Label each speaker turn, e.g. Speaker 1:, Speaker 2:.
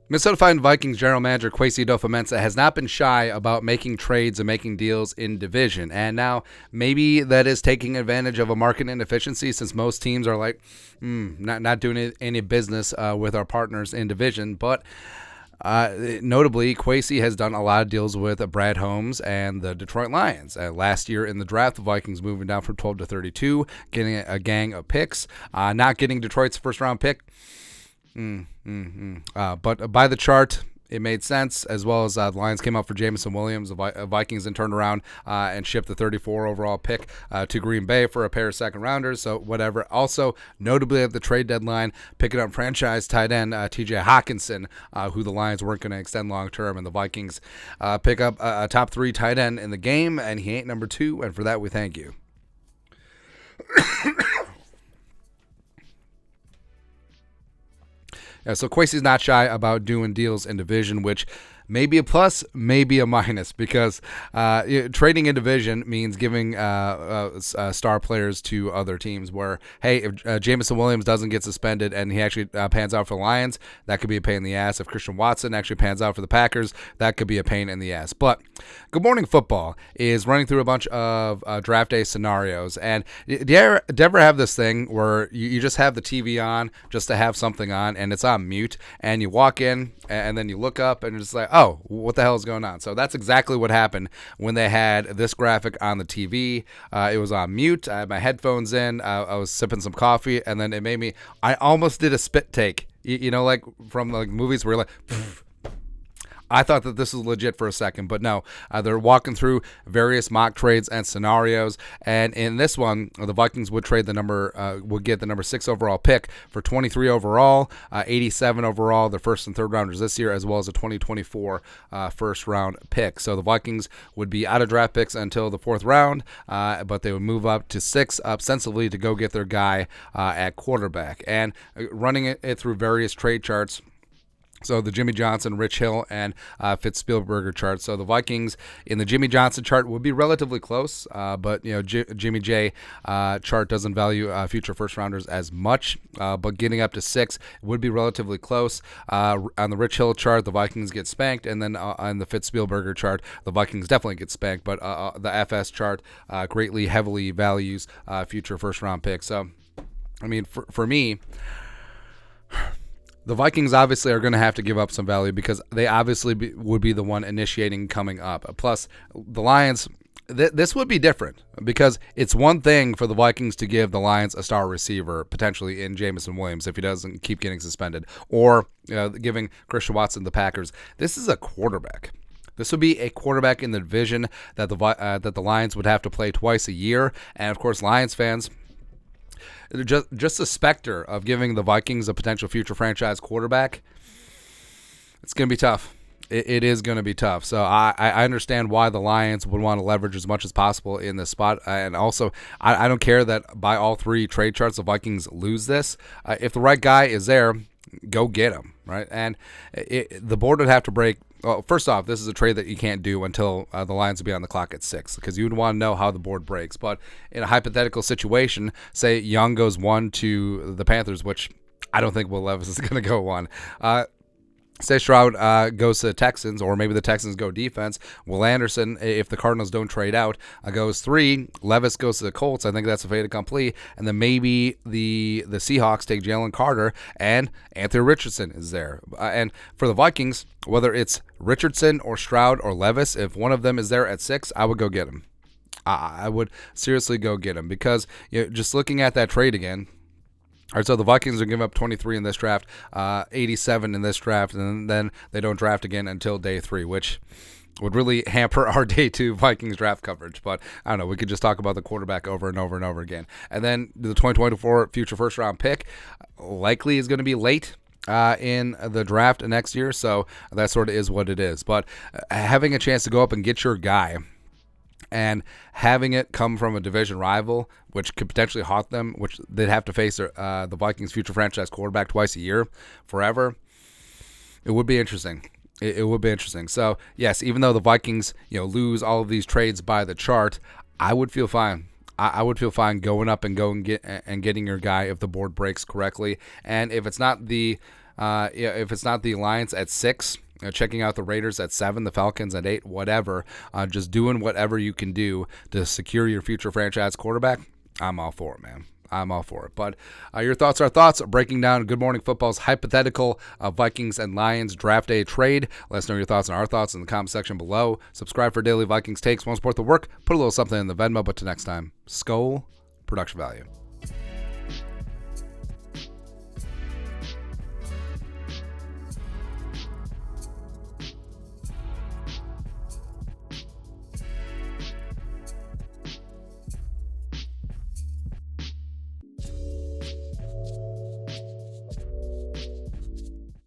Speaker 1: Minnesota Vikings general manager Kwesi Adofo-Mensah has not been shy about making trades and making deals in division. And now maybe that is taking advantage of a market inefficiency, since most teams are like, not doing any business with our partners in division. But notably, Kwesi has done a lot of deals with Brad Holmes and the Detroit Lions. Last year in the draft, the Vikings moving down from 12 to 32, getting a gang of picks, not getting Detroit's first-round pick. But by the chart, it made sense, as well as the Lions came up for Jameson Williams. The Vikings then turned around and shipped the 34 overall pick to Green Bay for a pair of second-rounders, so whatever. Also, notably at the trade deadline, picking up franchise tight end TJ Hawkinson, who the Lions weren't going to extend long-term, and the Vikings pick up a top 3 tight end in the game, and he ain't number 2, and for that we thank you. Yeah, so Kwesi's not shy about doing deals in division, which may be a plus, may be a minus, because trading in division means giving star players to other teams where, hey, if Jameson Williams doesn't get suspended and he actually pans out for the Lions, that could be a pain in the ass. If Christian Watson actually pans out for the Packers, that could be a pain in the ass. But Good Morning Football is running through a bunch of draft day scenarios. And do you ever have this thing where you just have the TV on just to have something on, and it's on mute, and you walk in and then you look up and it's like, oh, what the hell is going on? So that's exactly what happened when they had this graphic on the TV. It was on mute. I had my headphones in. I was sipping some coffee, and then it made me, I almost did a spit take. You know, like from like movies where you're like, pfft. I thought that this was legit for a second, but no. They're walking through various mock trades and scenarios, and in this one, the Vikings would get the number 6 overall pick for 23 overall, 87 overall, their first and third rounders this year, as well as a 2024 first round pick. So the Vikings would be out of draft picks until the 4th round, but they would move up to 6 ostensibly to go get their guy at quarterback. And running it through various trade charts, so the Jimmy Johnson, Rich Hill, and Fitz Spielberger chart. So the Vikings in the Jimmy Johnson chart would be relatively close, but Jimmy J chart doesn't value future first rounders as much. But getting up to 6 would be relatively close. On the Rich Hill chart, the Vikings get spanked, and then on the Fitz Spielberger chart, the Vikings definitely get spanked. But the FS chart greatly heavily values future first round picks. So, I mean, for me, the Vikings obviously are going to have to give up some value because they obviously would be the one initiating coming up. Plus, the Lions, this would be different because it's one thing for the Vikings to give the Lions a star receiver, potentially in Jameson Williams if he doesn't keep getting suspended, or giving Christian Watson the Packers. This is a quarterback. This would be a quarterback in the division that the Lions would have to play twice a year. And, of course, Lions fans, just the specter of giving the Vikings a potential future franchise quarterback, it's going to be tough. It is going to be tough. So I understand why the Lions would want to leverage as much as possible in this spot. And also, I don't care that by all 3 trade charts the Vikings lose this. If the right guy is there, go get him, right? And the board would have to break. Well, first off, this is a trade that you can't do until the Lions will be on the clock at 6, because you would want to know how the board breaks. But in a hypothetical situation, say Young goes 1 to the Panthers, which I don't think Will Levis is going to go 1. Say Stroud goes to the Texans, or maybe the Texans go defense. Will Anderson, if the Cardinals don't trade out, goes 3. Levis goes to the Colts. I think that's a fait accompli. And then maybe the Seahawks take Jalen Carter, and Anthony Richardson is there. And for the Vikings, whether it's Richardson or Stroud or Levis, if one of them is there at 6, I would go get him. I would seriously go get him, because just looking at that trade again. All right, so the Vikings are giving up 23 in this draft, 87 in this draft, and then they don't draft again until day 3, which would really hamper our day 2 Vikings draft coverage. But I don't know, we could just talk about the quarterback over and over and over again. And then the 2024 future first-round pick likely is going to be late in the draft next year, so that sort of is what it is. But having a chance to go up and get your guy, and having it come from a division rival, which could potentially haunt them, which they'd have to face the Vikings' future franchise quarterback twice a year forever, it would be interesting. It would be interesting. So, yes, even though the Vikings lose all of these trades by the chart, I would feel fine. I would feel fine going up and getting your guy if the board breaks correctly. And if it's not the If it's not the Lions at 6, checking out the Raiders at 7, the Falcons at 8, whatever, just doing whatever you can do to secure your future franchise quarterback, I'm all for it, man. I'm all for it. But your thoughts are thoughts. Breaking down Good Morning Football's hypothetical Vikings and Lions draft day trade. Let us know your thoughts and our thoughts in the comment section below. Subscribe for daily Vikings takes. Want to support the work? Put a little something in the Venmo. But till next time, Skol, production value.